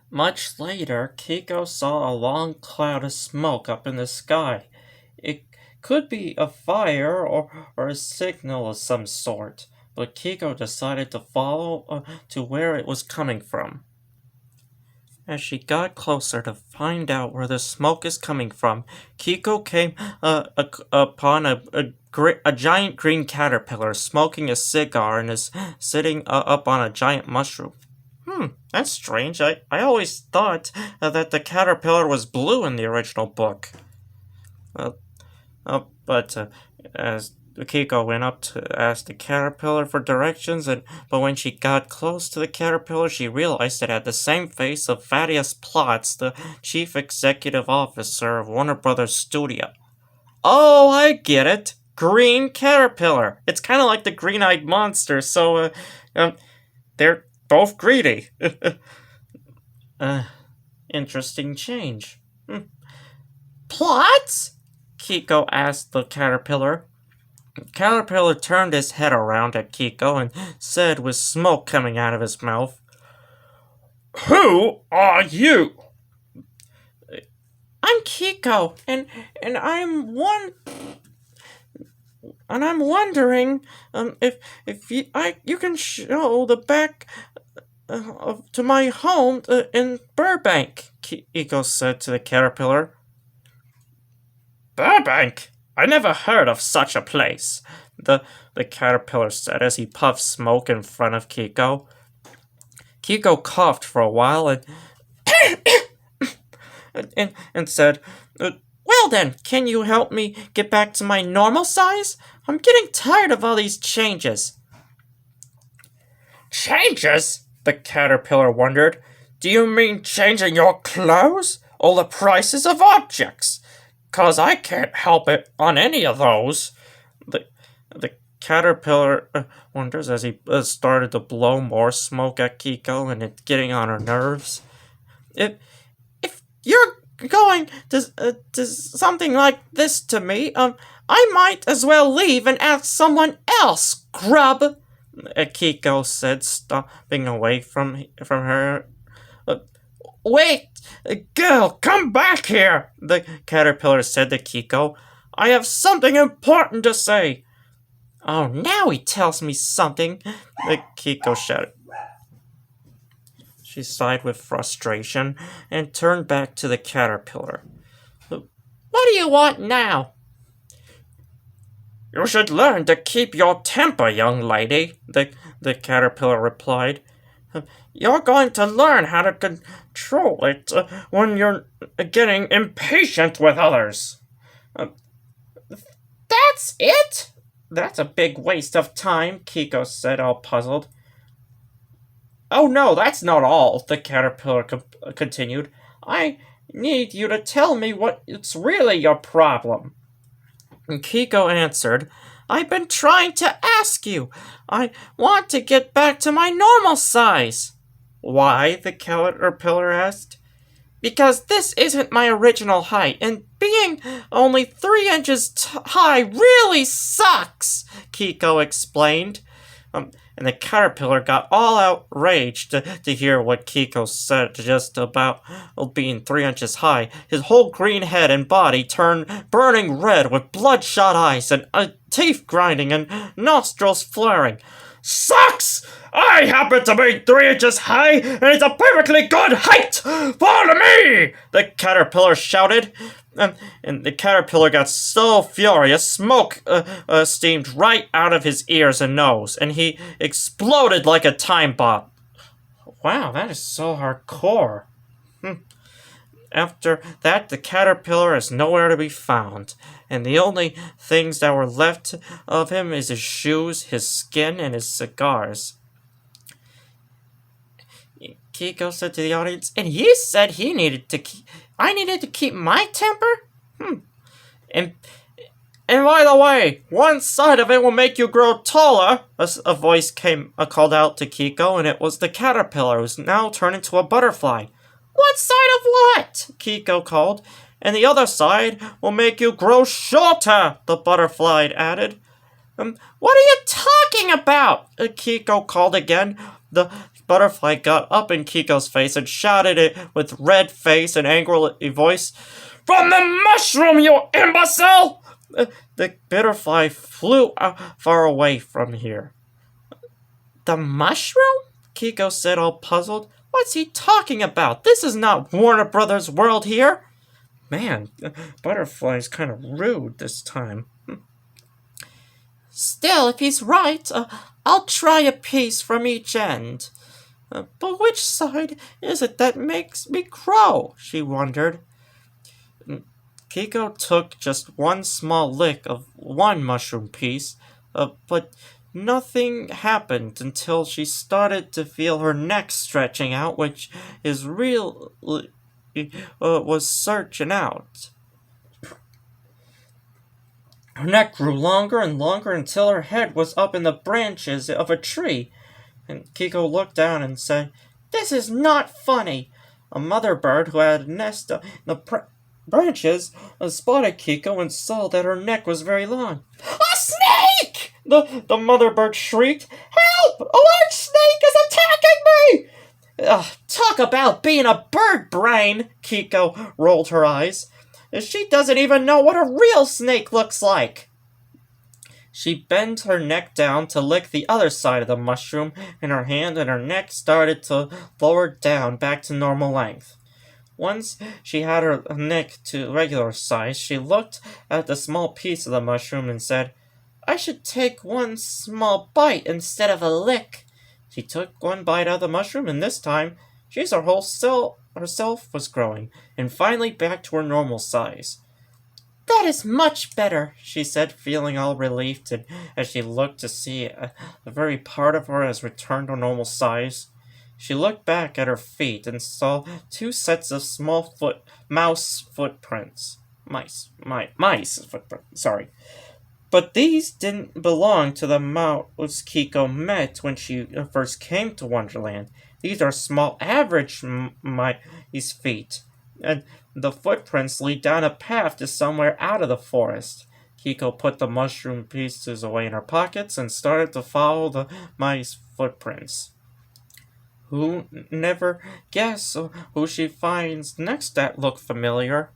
Much later, Kiko saw a long cloud of smoke up in the sky. It could be a fire or a signal of some sort, but Kiko decided to follow to where it was coming from. As she got closer to find out where the smoke is coming from, Kiko came upon a giant green caterpillar smoking a cigar and is sitting up on a giant mushroom. That's strange. I always thought that the caterpillar was blue in the original book. But as Kiko went up to ask the caterpillar for directions, but when she got close to the caterpillar, she realized it had the same face of Thaddeus Plotz, the chief executive officer of Warner Brothers Studio. Oh, I get it. Green caterpillar. It's kind of like the green-eyed monster, so they're both greedy. Interesting change. Plotz? Kiko asked the caterpillar. The caterpillar turned his head around at Kiko and said with smoke coming out of his mouth, "Who are you?" "I'm Kiko, and I'm wondering if you can show the back to my home in Burbank," Kiko said to the caterpillar. "Burbank? I never heard of such a place," the caterpillar said as he puffed smoke in front of Kiko. Kiko coughed for a while and said, "Well then, can you help me get back to my normal size? I'm getting tired of all these changes." "Changes?" the caterpillar wondered. "Do you mean changing your clothes or the prices of objects? 'Cause I can't help it on any of those." The caterpillar wonders as he started to blow more smoke at Kiko, and it's getting on her nerves. If you're going to something like this to me, I might as well leave and ask someone else, grub, Kiko said, stopping away from her. "Wait, girl, come back here," the caterpillar said to Kiko. "I have something important to say." "Oh, now he tells me something," the Kiko shouted. She sighed with frustration and turned back to the caterpillar. "What do you want now?" "You should learn to keep your temper, young lady," the caterpillar replied. "You're going to learn how to control it when you're getting impatient with others." "That's it?" "That's a big waste of time," Kiko said, all puzzled. "Oh no, that's not all," the caterpillar continued. "I need you to tell me what's really your problem." And Kiko answered, "I've been trying to ask you. I want to get back to my normal size." "Why?" the caterpillar asked. "Because this isn't my original height, and being only 3 inches high really sucks," Kiko explained. And the caterpillar got all outraged to hear what Kiko said just about being 3 inches high. His whole green head and body turned burning red with bloodshot eyes and teeth grinding and nostrils flaring. "Sucks! I happen to be 3 inches high, and it's a perfectly good height! Follow me!" the caterpillar shouted. And the caterpillar got so furious, smoke steamed right out of his ears and nose, and he exploded like a time bomb. Wow, that is so hardcore. After that, the caterpillar is nowhere to be found, and the only things that were left of him is his shoes, his skin, and his cigars. Kiko said to the audience, "And he said I needed to keep my temper? And by the way, one side of it will make you grow taller." A voice called out to Kiko, and it was the caterpillar, who's now turned into a butterfly. "What side of what?" Kiko called. "And the other side will make you grow shorter," the butterfly added. "What are you talking about?" Kiko called again. The butterfly got up in Kiko's face and shouted it with red face and angry voice. From the mushroom, you imbecile! The butterfly flew far away from here. The mushroom? Kiko said, all puzzled. What's he talking about? This is not Warner Brothers' world here. Man, Butterfly's kind of rude this time. Still, if he's right, I'll try a piece from each end. But which side is it that makes me crow? She wondered. Kiko took just one small lick of one mushroom piece, but nothing happened until she started to feel her neck stretching out, which is real was searching out. Her neck grew longer and longer until her head was up in the branches of a tree, and Kiko looked down and said, "This is not funny." A mother bird who had a nest in the branches spotted Kiko and saw that her neck was very long. A snake! The mother bird shrieked. Help! A large snake is attacking me! Talk about being a bird brain! Kiko rolled her eyes. She doesn't even know what a real snake looks like. She bent her neck down to lick the other side of the mushroom in her hand, and her neck started to lower down back to normal length. Once she had her neck to regular size, she looked at the small piece of the mushroom and said, I should take one small bite instead of a lick. She took one bite out of the mushroom, and this time, her whole herself was growing, and finally back to her normal size. That is much better, she said, feeling all relieved as she looked to see the very part of her has returned to normal size. She looked back at her feet and saw two sets of small mice footprints. Sorry. But these didn't belong to the mouse Kiko met when she first came to Wonderland. These are small average mice feet, and the footprints lead down a path to somewhere out of the forest. Kiko put the mushroom pieces away in her pockets and started to follow the mice footprints. Who never guess who she finds next that look familiar?